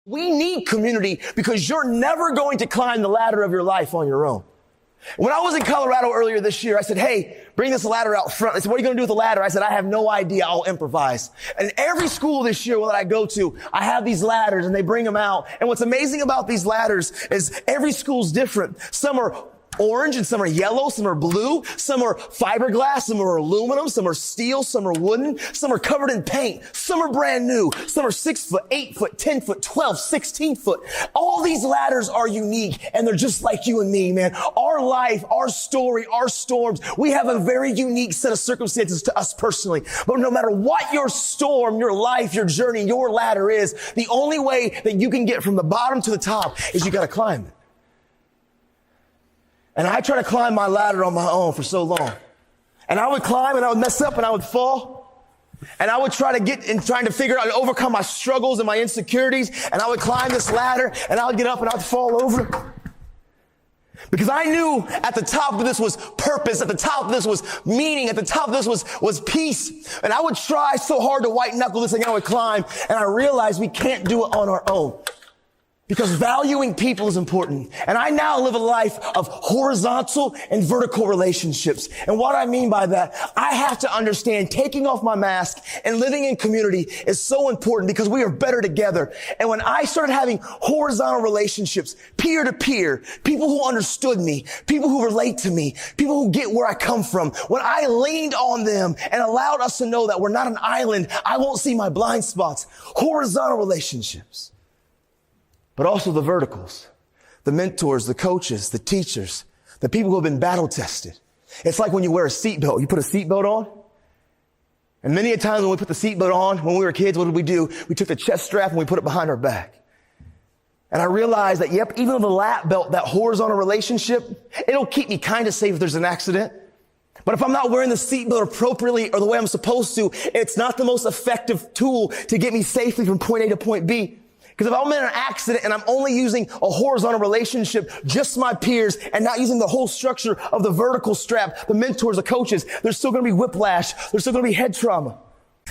We need community because you're never going to climb the ladder of your life on your own. When I was in Colorado earlier this year, I said, hey, bring this ladder out front. They said, what are you going to do with the ladder? I said, I have no idea. I'll improvise. And every school this year that I go to, I have these ladders and they bring them out. And what's amazing about these ladders is every school's different. Some are orange and some are yellow, some are blue, some are fiberglass, some are aluminum, some are steel, some are wooden, some are covered in paint, some are brand new, some are 6 foot, 8 foot, 10 foot, 12, 16 foot. All these ladders are unique and they're just like you and me, man. Our life, our story, our storms, we have a very unique set of circumstances to us personally. But no matter what your storm, your life, your journey, your ladder is, the only way that you can get from the bottom to the top is you got to climb it. And I tried to climb my ladder on my own for so long. And I would climb and I would mess up and I would fall. And I would trying to figure out and overcome my struggles and my insecurities. And I would climb this ladder and I would get up and I would fall over. Because I knew at the top of this was purpose, at the top of this was meaning, at the top of this was peace. And I would try so hard to white knuckle this thing, I would climb. And I realized we can't do it on our own. Because valuing people is important. And I now live a life of horizontal and vertical relationships. And what I mean by that, I have to understand taking off my mask and living in community is so important because we are better together. And when I started having horizontal relationships, peer to peer, people who understood me, people who relate to me, people who get where I come from, when I leaned on them and allowed us to know that we're not an island, I won't see my blind spots. Horizontal relationships. But also the verticals, the mentors, the coaches, the teachers, the people who have been battle tested. It's like when you wear a seatbelt. You put a seatbelt on. And many a times when we put the seatbelt on, when we were kids, what did we do? We took the chest strap and we put it behind our back. And I realized that, yep, even on the lap belt, that horizontal relationship, it'll keep me kind of safe if there's an accident. But if I'm not wearing the seatbelt appropriately or the way I'm supposed to, it's not the most effective tool to get me safely from point A to point B. Because if I'm in an accident and I'm only using a horizontal relationship, just my peers, and not using the whole structure of the vertical strap, the mentors, the coaches, there's still going to be whiplash. There's still going to be head trauma.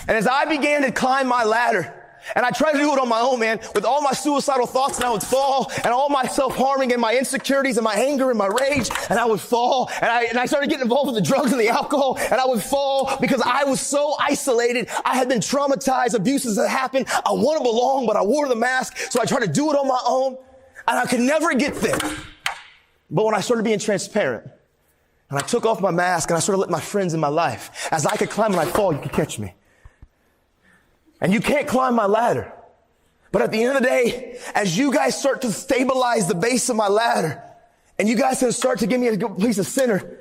And as I began to climb my ladder, and I tried to do it on my own, man, with all my suicidal thoughts, and I would fall, and all my self-harming and my insecurities and my anger and my rage, and I would fall, and I started getting involved with the drugs and the alcohol, and I would fall because I was so isolated. I had been traumatized, abuses had happened. I want to belong, but I wore the mask, so I tried to do it on my own, and I could never get there. But when I started being transparent, and I took off my mask, and I started letting my friends in my life, as I could climb and I fall, you could catch me. And you can't climb my ladder. But at the end of the day, as you guys start to stabilize the base of my ladder, and you guys can start to give me a good place of center,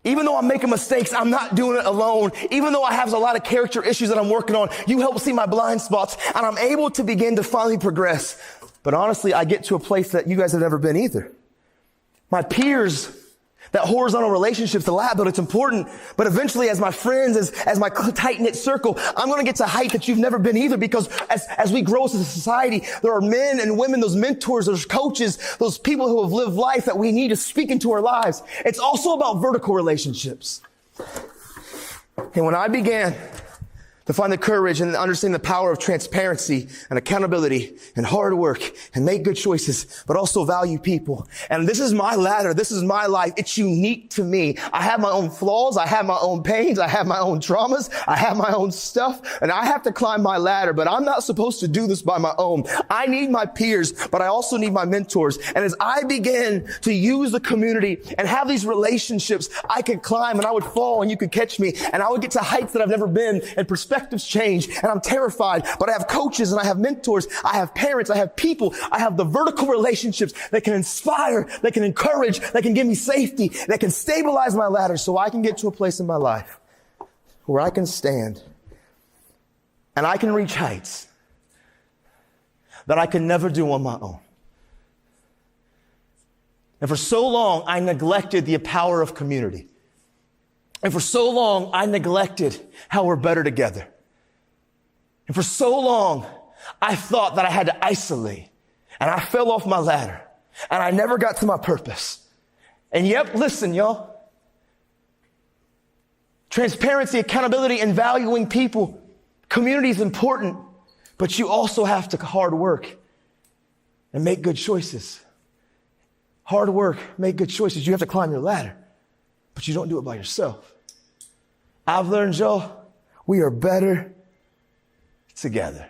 even though I'm making mistakes, I'm not doing it alone. Even though I have a lot of character issues that I'm working on, you help see my blind spots, and I'm able to begin to finally progress. But honestly, I get to a place that you guys have never been either. My peers, that horizontal relationships, the lab, but it's important. But eventually, as my friends, as my tight-knit circle, I'm going to get to height that you've never been either, because as we grow as a society, there are men and women, those mentors, those coaches, those people who have lived life that we need to speak into our lives. It's also about vertical relationships. And when I began to find the courage and understand the power of transparency and accountability and hard work and make good choices, but also value people. And this is my ladder. This is my life. It's unique to me. I have my own flaws. I have my own pains. I have my own traumas. I have my own stuff, and I have to climb my ladder, but I'm not supposed to do this by my own. I need my peers, but I also need my mentors. And as I began to use the community and have these relationships, I could climb and I would fall and you could catch me, and I would get to heights that I've never been, and perspectives change, and I'm terrified, but I have coaches and I have mentors, I have parents, I have people, I have the vertical relationships that can inspire, that can encourage, that can give me safety, that can stabilize my ladder so I can get to a place in my life where I can stand and I can reach heights that I can never do on my own. And for so long, I neglected the power of community. And for so long, I neglected how we're better together. And for so long, I thought that I had to isolate. And I fell off my ladder. And I never got to my purpose. And yep, listen, y'all. Transparency, accountability, and valuing people. Community is important. But you also have to hard work. and make good choices. Hard work, make good choices. You have to climb your ladder, but you don't do it by yourself. I've learned, y'all, we are better together.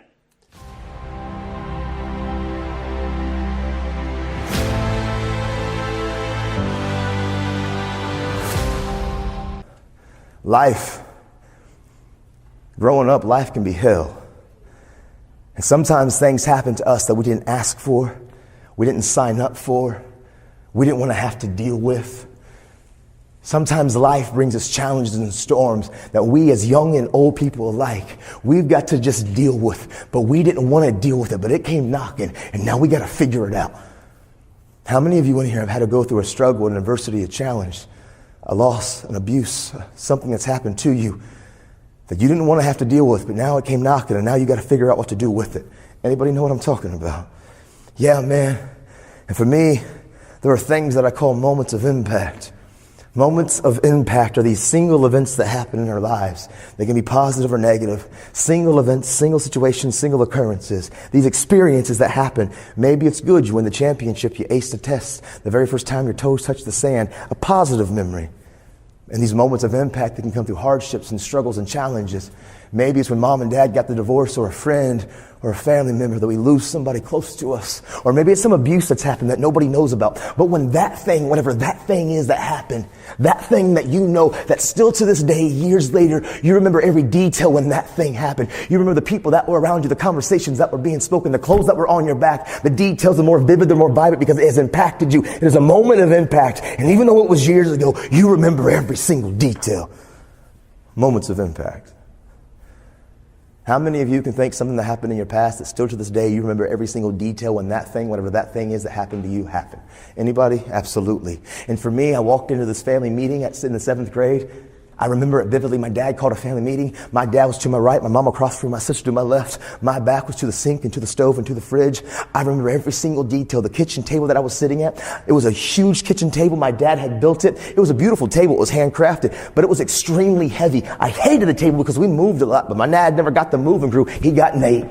Life, growing up, life can be hell. And sometimes things happen to us that we didn't ask for, we didn't sign up for, we didn't want to have to deal with. Sometimes life brings us challenges and storms that we as young and old people alike, we've got to just deal with, but we didn't want to deal with it, but it came knocking, and now we got to figure it out. How many of you in here have had to go through a struggle, an adversity, a challenge, a loss, an abuse, something that's happened to you that you didn't want to have to deal with, but now it came knocking and now you got to figure out what to do with it? Anybody know what I'm talking about? Yeah, man. And for me, there are things that I call moments of impact. Moments of impact are these single events that happen in our lives. They can be positive or negative. Single events, single situations, single occurrences. These experiences that happen. Maybe it's good. You win the championship. You aced a test. The very first time your toes touch the sand. A positive memory. And these moments of impact that can come through hardships and struggles and challenges. Maybe it's when mom and dad got the divorce, or a friend or a family member, that we lose somebody close to us. Or maybe it's some abuse that's happened that nobody knows about. But when that thing, whatever that thing is that happened, that thing that you know, that still to this day, years later, you remember every detail when that thing happened. You remember the people that were around you, the conversations that were being spoken, the clothes that were on your back. The details are more vivid, they're more vibrant because it has impacted you. It is a moment of impact. And even though it was years ago, you remember every single detail. Moments of impact. How many of you can think something that happened in your past that still to this day you remember every single detail when that thing, whatever that thing is that happened to you, happened? Anybody? Absolutely. And for me, I walked into this family meeting in the 7th grade. I remember it vividly. My dad called a family meeting. My dad was to my right, my mom across from me, my sister to my left. My back was to the sink and to the stove and to the fridge. I remember every single detail. The kitchen table that I was sitting at, it was a huge kitchen table. My dad had built it. It was a beautiful table. It was handcrafted, but it was extremely heavy. I hated the table because we moved a lot, but my dad never got the moving crew. He got Nate.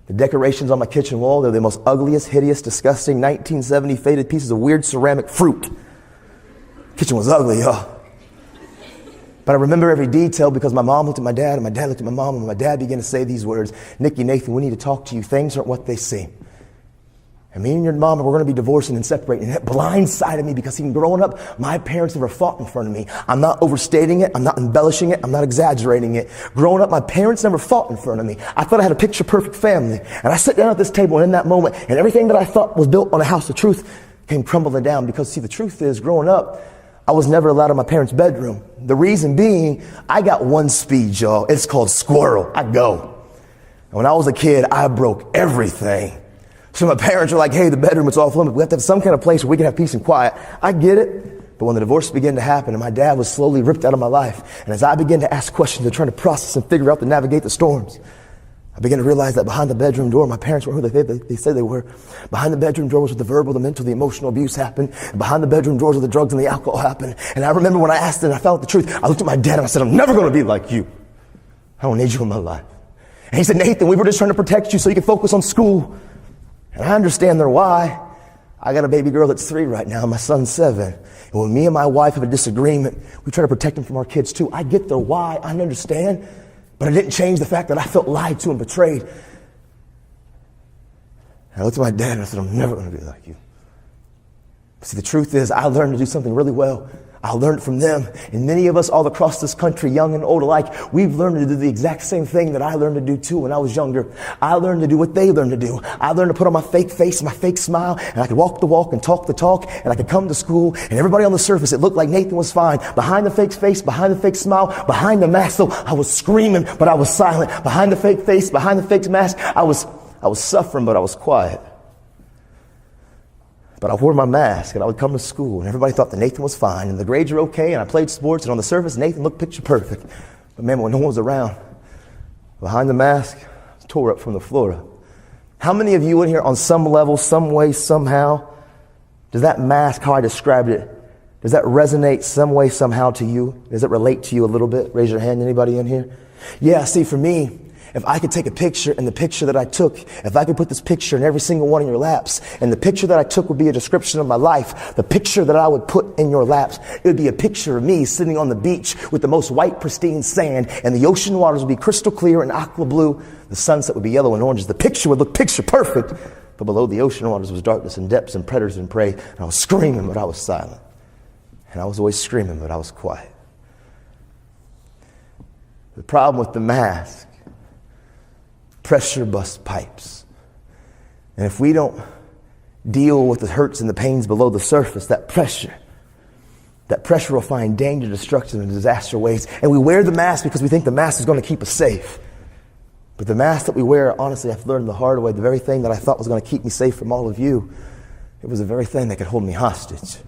The decorations on my kitchen wall, they're the most ugliest, hideous, disgusting 1970 faded pieces of weird ceramic fruit. Kitchen was ugly, y'all. But I remember every detail because my mom looked at my dad and my dad looked at my mom, and my dad began to say these words: "Nikki, Nathan, we need to talk to you. Things aren't what they seem." And me and your mom, we're going to be divorcing and separating. And that blindsided me because even growing up, my parents never fought in front of me. I'm not overstating it. I'm not embellishing it. I'm not exaggerating it. Growing up, my parents never fought in front of me. I thought I had a picture perfect family. And I sat down at this table, and in that moment, and everything that I thought was built on a house of truth came crumbling down. Because see, the truth is, growing up, I was never allowed in my parents' bedroom. The reason being, I got one speed, y'all. It's called squirrel. I go. And when I was a kid, I broke everything. So my parents were like, hey, the bedroom is off limits. We have to have some kind of place where we can have peace and quiet. I get it. But when the divorce began to happen and my dad was slowly ripped out of my life, and as I began to ask questions and trying to process and figure out to navigate the storms, I began to realize that behind the bedroom door, my parents were who they said they were. Behind the bedroom door was where the verbal, the mental, the emotional abuse happened. And behind the bedroom doors where the drugs and the alcohol happened. And I remember when I asked it and I found out the truth, I looked at my dad and I said, I'm never going to be like you. I don't need you in my life. And he said, Nathan, we were just trying to protect you so you can focus on school. And I understand their why. I got a baby girl that's 3 right now. My son's 7. And when me and my wife have a disagreement, we try to protect them from our kids too. I get their why. I understand. But it didn't change the fact that I felt lied to and betrayed. And I looked at my dad and I said, I'm never going to be like you. See, the truth is, I learned to do something really well. I learned from them. And many of us all across this country, young and old alike, we've learned to do the exact same thing that I learned to do too when I was younger. I learned to do what they learned to do. I learned to put on my fake face, my fake smile, and I could walk the walk and talk the talk, and I could come to school, and everybody on the surface, it looked like Nathan was fine. Behind the fake face, behind the fake smile, behind the mask, though, I was screaming, but I was silent. Behind the fake face, behind the fake mask, I was suffering, but I was quiet. But I wore my mask and I would come to school and everybody thought that Nathan was fine and the grades were okay and I played sports and on the surface Nathan looked picture perfect. But man, when no one was around, behind the mask, I was tore up from the floor up. How many of you in here on some level, some way, somehow, does that mask, how I described it, does that resonate some way, somehow to you? Does it relate to you a little bit? Raise your hand, anybody in here? Yeah, see, for me, If I could take a picture, and the picture that I took, if I could put this picture in every single one of your laps, and the picture that I took would be a description of my life, the picture that I would put in your laps, it would be a picture of me sitting on the beach with the most white, pristine sand, and the ocean waters would be crystal clear and aqua blue. The sunset would be yellow and orange. The picture would look picture perfect, but below the ocean waters was darkness and depths and predators and prey, and I was screaming, but I was silent. And I was always screaming, but I was quiet. The problem with the mask, pressure busts pipes. And if we don't deal with the hurts and the pains below the surface, that pressure will find danger, destruction, and disaster ways. And we wear the mask because we think the mask is going to keep us safe. But the mask that we wear, honestly, I've learned the hard way, the very thing that I thought was going to keep me safe from all of you, it was the very thing that could hold me hostage.